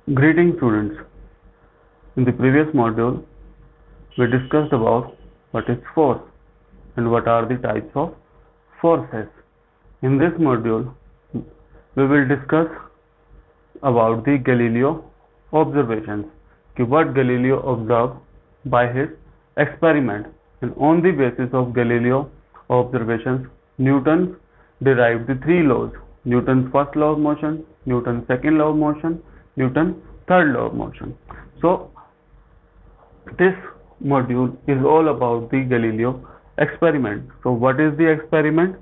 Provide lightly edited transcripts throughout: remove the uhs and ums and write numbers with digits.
Greetings students. In the previous module, we discussed about what is force and what are the types of forces. In this module, we will discuss about the Galileo observations. What Galileo observed by his experiment, and on the basis of Galileo observations, Newton derived the three laws: Newton's first law of motion, Newton's second law of motion, Newton's third law of motion. So this module is all about the Galileo experiment. So what is the experiment?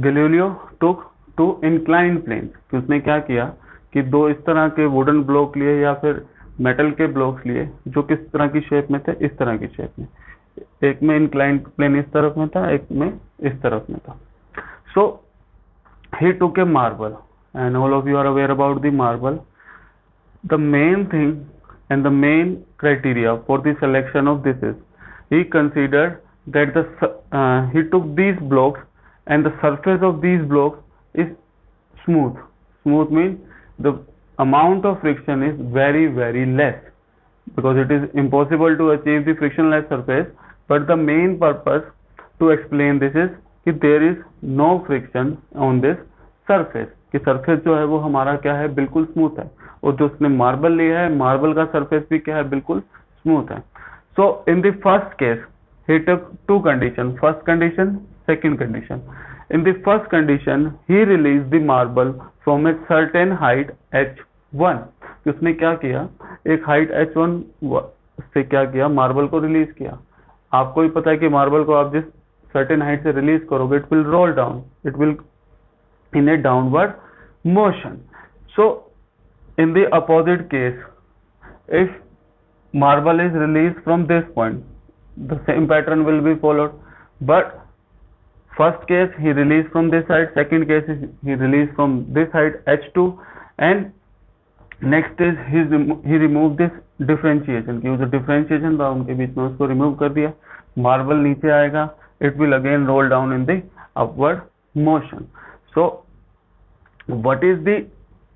Galileo took two inclined planes. कि उसने क्या किया कि दो इस तरह के wooden block लिए या फिर मेटल के ब्लॉक्स लिए जो किस तरह की शेप में थे, इस तरह की शेप में. एक में इंक्लाइंड प्लेन इस तरफ में था, एक में इस तरफ में था. So he took a marble, and all of you are aware about the marble. The main thing and the main criteria for the selection of this is he considered that he took these blocks and the surface of these blocks is smooth. Smooth means the amount of friction is very less, because it is impossible to achieve the frictionless surface. But the main purpose to explain this is कि there is no friction on this surface, कि surface जो है वो हमारा क्या है, बिल्कुल smooth है. और जो उसने मार्बल लिया है, मार्बल का सरफेस भी क्या है, बिल्कुल स्मूथ है. So in the first case he took two conditions: first condition, second condition. In the first condition he released the marble from a certain height h1. उसने क्या किया, एक हाइट h1 से क्या किया, मार्बल को रिलीज किया. आपको भी पता है कि मार्बल को आप जिस सर्टेन हाइट से रिलीज करोगे, it will roll down, it will in a downward motion. So in the opposite case, if marble is released from this point, the same pattern will be followed. But first case he released from this side, second case he released from this side h2, and next is he removed this differentiation, कि जो differentiation था उनके बीच में उसको remove कर दिया. Marble नीचे आएगा, it will again roll down in the upward motion. So what is the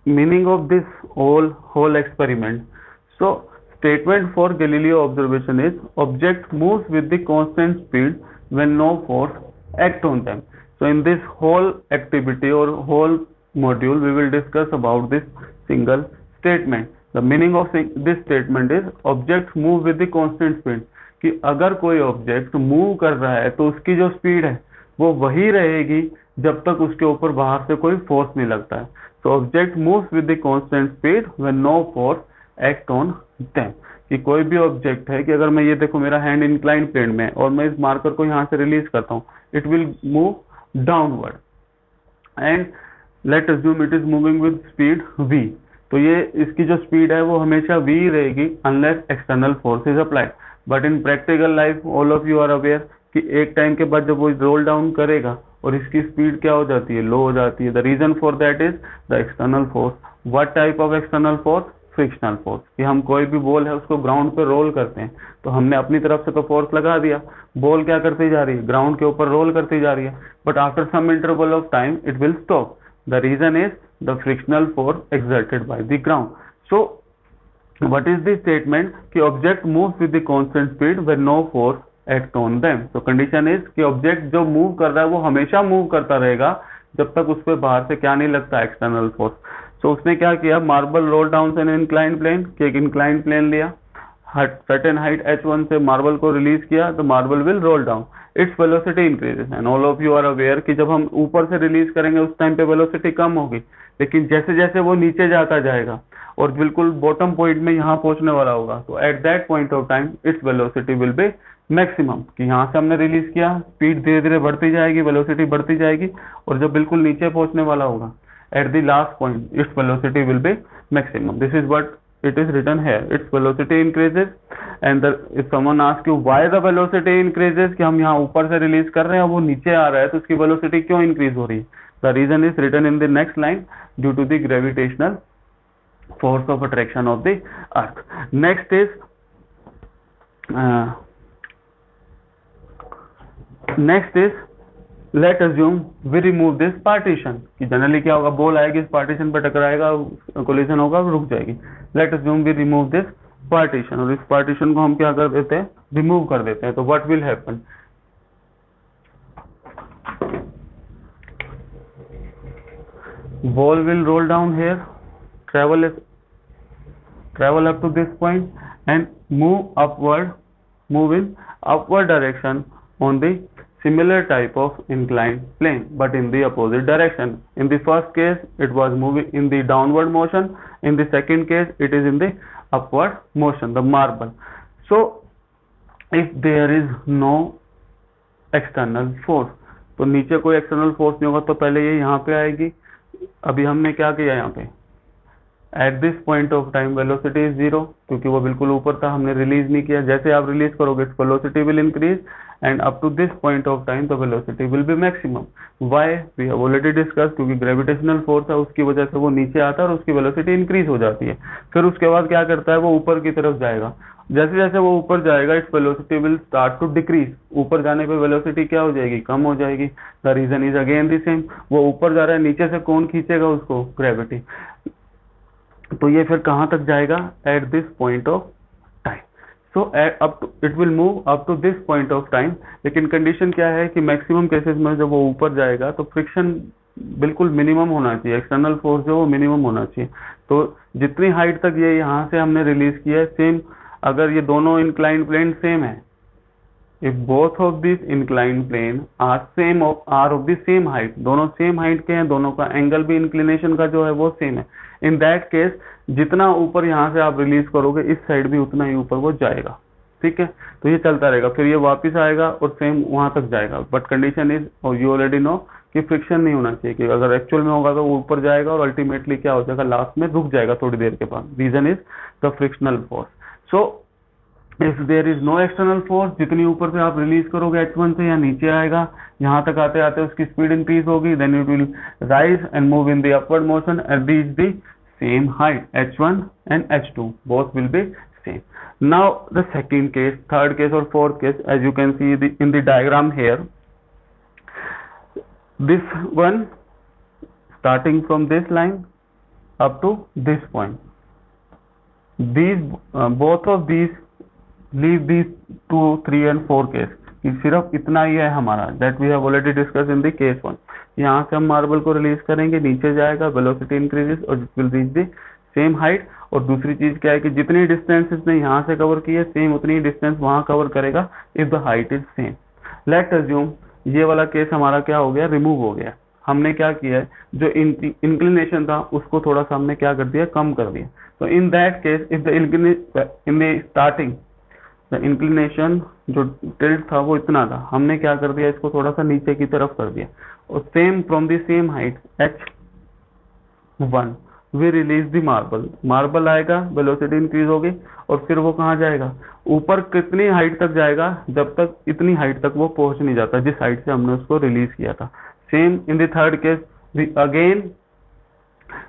meaning of this whole experiment? So statement for Galileo observation is object moves with the constant speed when no force act on them. So in this whole activity or whole module we will discuss about this single statement. The meaning of this statement is object move with the constant speed, कि अगर कोई object move कर रहा है तो उसकी जो speed है वो वही रहेगी जब तक उसके ऊपर बाहर से कोई फोर्स नहीं लगता है. So object moves with the constant speed when no force act on them. कि कोई भी ऑब्जेक्ट है कि अगर मैं ये देखो मेरा हैंड इंक्लाइंड प्लेन में और मैं इस मार्कर को यहाँ से रिलीज करता हूँ, it will move downward, and let assume it is moving with speed v. तो ये इसकी जो स्पीड है वो हमेशा v रहेगी unless external force is applied. But in practical life all of you are aware कि एक टाइम के बाद जब वो रोल डाउन करेगा और इसकी स्पीड क्या हो जाती है, लो हो जाती है. The reason for that is the external force. What type of external force? Frictional force. कि हम कोई भी बॉल है उसको ग्राउंड पे रोल करते हैं तो हमने अपनी तरफ से तो फोर्स लगा दिया, बॉल क्या करती जा रही है, ग्राउंड के ऊपर रोल करती जा रही है, but after some interval of time it will stop. The reason is the frictional force exerted by the ground. So what is the statement कि object moves with the constant speed when no force act on them. तो condition is कि object जो move कर रहा है वो हमेशा move करता रहेगा जब तक उस पर बाहर से क्या नहीं लगता, एक्सटर्नल फोर्स. सो उसने क्या किया, मार्बल रोल डाउन से इंक्लाइंड प्लेन, कि एक इंक्लाइंड प्लेन लिया, सर्टेन हाइट h1 से मार्बल को रिलीज किया तो marble will roll down, its velocity increases. And all of you are aware कि जब हम ऊपर से रिलीज करेंगे उस टाइम पे वेलोसिटी कम होगी, लेकिन जैसे जैसे वो नीचे जाता जाएगा और बिल्कुल बॉटम पॉइंट में यहाँ पहुंचने वाला होगा, तो at that point of time it's velocity will be maximum. कि यहाँ से हमने रिलीज किया, स्पीड धीरे धीरे बढ़ती जाएगी, वेलोसिटी बढ़ती जाएगी, और जब बिल्कुल नीचे पहुंचने वाला होगा at the last point it's velocity will be maximum. This is what it is written here, its velocity increases. and if someone asks you why the velocity increases, कि हम यहाँ ऊपर से रिलीज कर रहे हैं और वो नीचे आ रहा है तो उसकी वेलोसिटी क्यों इंक्रीज हो रही है, the reason is written in the next line, due to the gravitational force of attraction of the earth. Next is let assume we remove this partition, कि जनरली क्या होगा, बॉल आएगी इस पार्टीशन पर टकराएगा, कोलिजन होगा, रुक जाएगी। Let assume we remove this partition, और इस पार्टीशन को हम क्या कर देते हैं, रिमूव कर देते हैं। तो what will happen, ball will roll down here, travel up to this point and move in upward direction on the similar type of inclined plane, but in the opposite direction. In the first case it was moving in the downward motion, in the second case it is in the upward motion, the marble. So if there is no external force, तो नीचे कोई external force नहीं होगा तो पहले ये यहाँ पे आएगी। अभी हमने क्या किया, यहाँ पे eight this point of time velocity is 0, क्योंकि वो बिल्कुल ऊपर था, हमने रिलीज नहीं किया। जैसे आप रिलीज करोगे velocity will increase and up to this point of time the velocity will be maximum. Why, we have already discuss, क्योंकि ग्रेविटेशनल फोर्स है, उसकी वजह से वो नीचे आता है और उसकी वेलोसिटी इंक्रीज हो जाती है। फिर उसके बाद क्या करता है, वो ऊपर की तरफ जाएगा। जैसे जैसे वो ऊपर जाएगा its velocity will start to decrease, ऊपर जाने पे वेलोसिटी क्या हो जाएगी, कम हो जाएगी। The reason is again the same, वो ऊपर जा रहा है, नीचे से कौन खींचेगा उसको, ग्रेविटी। तो ये फिर कहां तक जाएगा, at this point of time. So up to it will move up to this point of time. लेकिन कंडीशन क्या है कि मैक्सिमम केसेस में जब वो ऊपर जाएगा तो फ्रिक्शन बिल्कुल मिनिमम होना चाहिए, एक्सटर्नल फोर्स जो वो मिनिमम होना चाहिए। तो जितनी हाइट तक ये यहाँ से हमने रिलीज किया है, सेम अगर ये दोनों इंक्लाइंड प्लेन सेम है, if both of these inclined plane are of the same height, दोनों सेम हाइट के हैं, दोनों का एंगल भी इंक्लिनेशन का जो है वो सेम है, इन दैट केस जितना ऊपर यहाँ से आप रिलीज करोगे इस साइड भी उतना ही ऊपर वो जाएगा। ठीक है, तो ये चलता रहेगा, फिर ये वापस आएगा और सेम वहां तक जाएगा। बट कंडीशन इज, और यू ऑलरेडी नो, कि फ्रिक्शन नहीं होना चाहिए, कि अगर एक्चुअल में होगा तो वो ऊपर जाएगा और अल्टीमेटली क्या हो जाएगा, लास्ट में रुक जाएगा थोड़ी देर के बाद। Reason is the frictional force. So if there is no external force, जितनी ऊपर से आप रिलीज करोगे H1 से या नीचे आएगा, यहाँ तक आते आते उसकी स्पीड इंक्रीज होगी, then it will rise and move in the upward motion and reach the same height, H1 and H2 both will be same. Now the second case, third case or fourth case, as you can see in the diagram here, this one starting from this line up to this point, these both of these leave these 2, 3 and 4 case, कि सिर्फ इतना ही है हमारा, that we have already discussed in the case 1। यहाँ से हम marble को release करेंगे, नीचे जाएगा, वेलोसिटी इंक्रीजेस और it will reach the same height. और दूसरी चीज क्या है कि जितनी डिस्टेंस इसने यहाँ से कवर की है, सेम उतनी डिस्टेंस वहां कवर करेगा if the height is same. Late assume ये वाला केस हमारा क्या हो गया, रिमूव हो गया। हमने क्या किया है, जो इंक्लिनेशन था उसको थोड़ा सा हमने क्या कर दिया, कम कर दिया। तो in that case if the in the starting the inclination जो टिल्ट था वो इतना था, हमने क्या कर दिया, इसको थोड़ा सा नीचे की तरफ कर दिया। और same from the same height H1 we release the marble, marble आएगा, वेलोसिटी इंक्रीज होगी और फिर वो कहाँ जाएगा, ऊपर कितनी हाइट तक जाएगा, जब तक इतनी हाइट तक वो पहुंच नहीं जाता जिस हाइट से हमने उसको रिलीज किया था। Same in the third case we again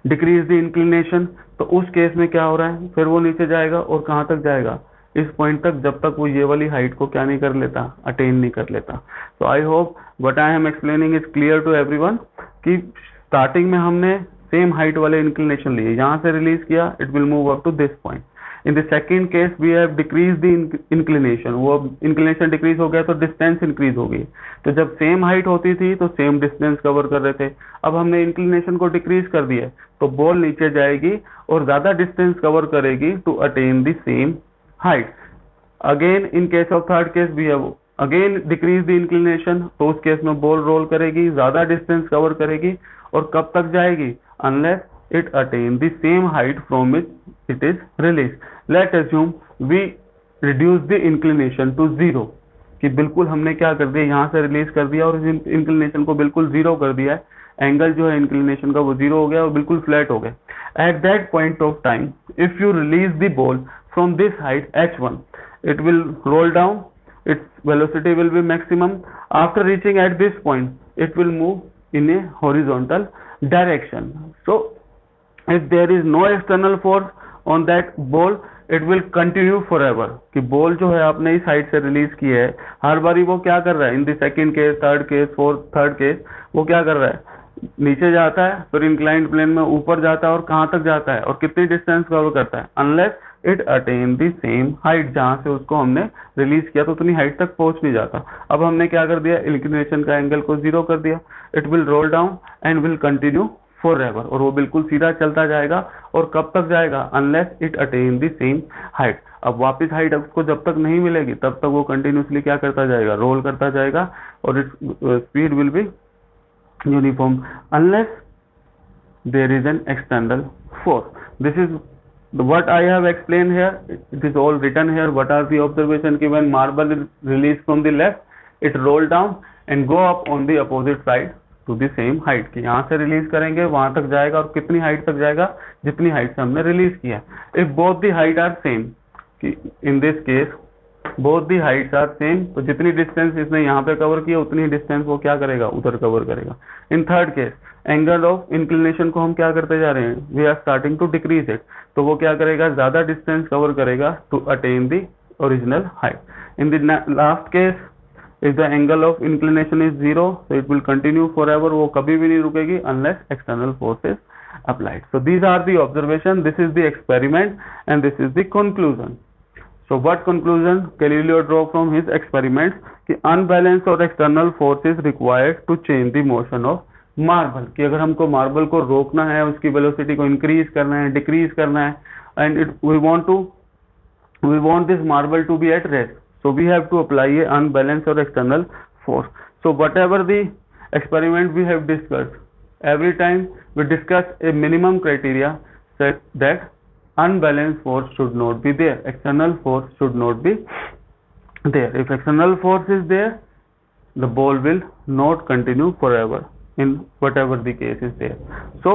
decrease the inclination, तो उस केस में क्या हो रहा है, फिर वो नीचे जाएगा और कहाँ तक जाएगा, इस पॉइंट तक, जब तक वो ये वाली हाइट को क्या नहीं कर लेता, अटेन नहीं कर लेता। तो I hope what I am explaining is clear to everyone, कि स्टार्टिंग में हमने सेम हाइट वाले इंक्लिनेशन लिए, यहाँ से रिलीज किया, it will move up to this point. In the second case we have decrease the inclination, वो inclination decrease हो गया तो डिस्टेंस इंक्रीज हो गई। तो जब सेम हाइट होती थी तो सेम डिस्टेंस कवर कर रहे थे, अब हमने इंक्लिनेशन को डिक्रीज कर दिया तो बॉल नीचे जाएगी और ज्यादा डिस्टेंस कवर करेगी to attain the same height. Again in case of third case we have again decrease the inclination, तो उस केस में बॉल रोल करेगी, ज्यादा डिस्टेंस कवर करेगी और कब तक जाएगी, unless it attain the same height from which it is released. Let assume we reduce the inclination to 0, कि बिल्कुल हमने क्या कर दिया, यहाँ से रिलीज कर दिया और इस इंक्लिनेशन को बिल्कुल 0 कर दिया है, एंगल जो है इंक्लिनेशन का वो 0 हो गया और बिल्कुल फ्लैट हो गया। At that point of time if you release the ball from this height H1, it will roll down, its velocity will be maximum. After reaching at this point it will move in a horizontal direction. So if there is no external force on that ball, it will continue for ever, कि ball जो है आपने इस height से release की है, हर बारी वो क्या कर रहा है, in the second case, third case, fourth, third case, वो क्या कर रहा है, नीचे जाता है, फिर इंक्लाइंड प्लेन में ऊपर जाता है, और कहाँ तक जाता है और कितनी डिस्टेंस कवर करता है, unless it attain the same height, जहां से उसको हमने रिलीज किया तो उतनी हाइट तक पहुंच नहीं जाता। अब हमने क्या कर दिया, इंक्लिनेशन का एंगल को 0 कर दिया। It will roll down and will continue for ever, और वो बिल्कुल सीधा चलता जाएगा, और कब तक जाएगा, unless it attain the same height. अब वापस हाइट उसको जब तक नहीं मिलेगी तब तक वो कंटिन्यूसली क्या करता जाएगा, रोल करता जाएगा, और its speed will be uniform unless there is an external force. This is what I have explained here. It is all written here. What are the observation given? Marble is released from the left, it roll down and go up on the opposite side to the same height, कि यहाँ से release करेंगे वहां तक जाएगा, और कितनी height तक जाएगा, जितनी हाइट से हमने रिलीज किया। If both the height are same, कि in this case both the heights are same, तो जितनी डिस्टेंस इसने यहाँ पे कवर किया उतनी डिस्टेंस वो क्या करेगा, उधर कवर करेगा। In third case angle of inclination को हम क्या करते जा रहे हैं, we are starting to decrease it, तो वो क्या करेगा, ज्यादा डिस्टेंस कवर करेगा to attain the original height. In the last case if the angle of inclination is 0, so it will continue forever, वो कभी भी नहीं रुकेगी unless external force is applied. So these are the observation, this is the experiment, and this is the conclusion. So what conclusion Galileo drew from his experiments, कि unbalanced और external force is required to change the motion of marble, कि अगर हमको marble को रोकना है, उसकी velocity को इंक्रीज करना है, डिक्रीज करना है, and we want this marble to be at rest, so we have to apply a unbalanced or external force. So whatever the experiment we have discussed, every time we discuss a minimum criteria, said that unbalanced force should not be there, external force should not be there. If external force is there, the ball will not continue forever in whatever the case is there. So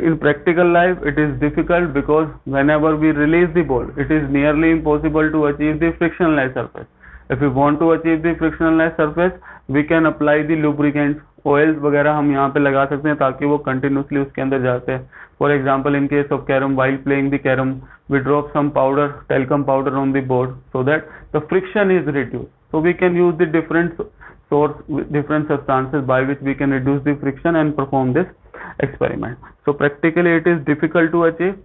in practical life it is difficult, because whenever we release the ball, it is nearly impossible to achieve the frictionless surface. If we want to achieve the frictionless surface, we can apply the lubricants, oils वगैरह हम यहाँ पे लगा सकते हैं ताकि वो continuously उसके अंदर जाते हैं। For example in case of carrom, while playing the carrom, we drop some powder, talcum powder on the board, so that the friction is reduce, so we can use the different source, different substances by which we can reduce the friction and perform this experiment. So practically it is difficult to achieve.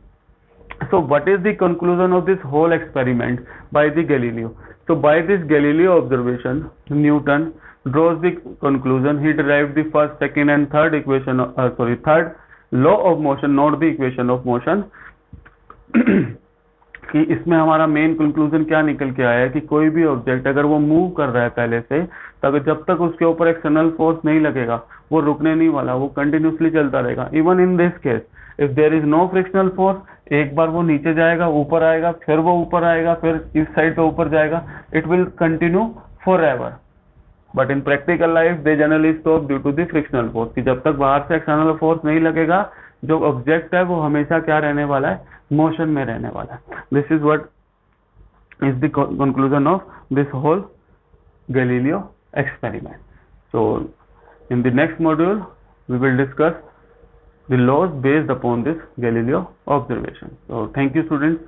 So what is the conclusion of this whole experiment by the Galileo? So by this Galileo observation, Newton draws the conclusion. He derived the first, second and third equation, third law of motion, not the equation of motion. कि इसमें हमारा main conclusion क्या निकल के आया है, कि कोई भी ऑब्जेक्ट अगर वो मूव कर रहा है पहले से, तब जब तक उसके ऊपर एक्सटर्नल फोर्स नहीं लगेगा वो रुकने नहीं वाला, वो कंटिन्यूसली चलता रहेगा। Even in this case if there is no frictional force, एक बार वो नीचे जाएगा, ऊपर आएगा, फिर वो ऊपर आएगा, फिर इस साइड पे ऊपर जाएगा, it will continue for ever. But in practical life they generally stop due to the frictional force, कि जब तक बाहर से एक्सटर्नल फोर्स नहीं लगेगा, जो ऑब्जेक्ट है वो हमेशा क्या रहने वाला है, मोशन में रहने वाला है। This is what is the conclusion of this whole Galileo experiment. So in the next module we will discuss the laws based upon this Galileo observation. So thank you students.